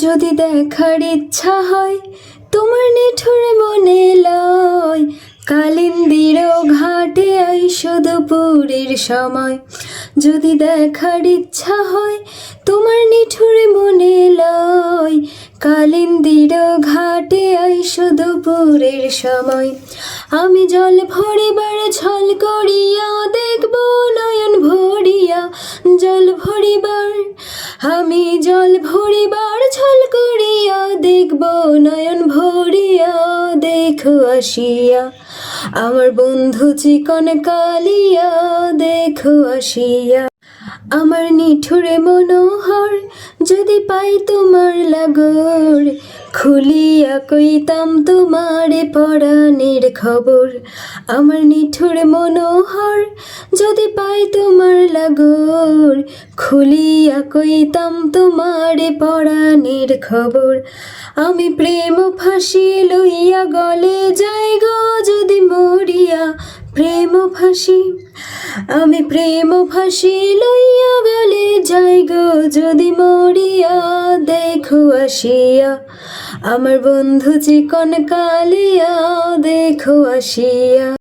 যদি দেখার ইচ্ছা হয় তোমার নিঠুর মনে লয়, কালিন্দির ঘাটে আইসো দুপুরের সময়। যদি দেখার ইচ্ছা হয় তোমার নিঠুর মনে লয়, কালিন্দির ঘাটে আইসো দুপুরের সময়। আমি জল ভরিবার ছল করিয়া দেখব নয়ন ভরিয়া, জল ভরিবার আমি জল ভরিবার ছল করিয়া দেখব নয়ন ভরিয়া। দেখো আসিয়া আমার বন্ধু চিকন কালিয়া, দেখো আসিয়া আমার নিঠুরে মনোহর। যদি পাই তোমার লাগর, খুলিয়া কইতাম তোমারে পরাণের খবর। আমার নিঠুর মনোহর, যদি পাই তোমার লাগর, খুলিয়া কইতাম তোমারে পরাণের খবর। আমি প্রেম ফাঁসি লইয়া গলে যাই গো যদি মরিয়া, প্রেম ফাঁসি আমি প্রেম ফাঁসি লইয়া গলে যাই গো যদি মরিয়া। দেখো আসিয়া আমার বন্ধু চিকন কালিয়া, দেখো আসিয়া।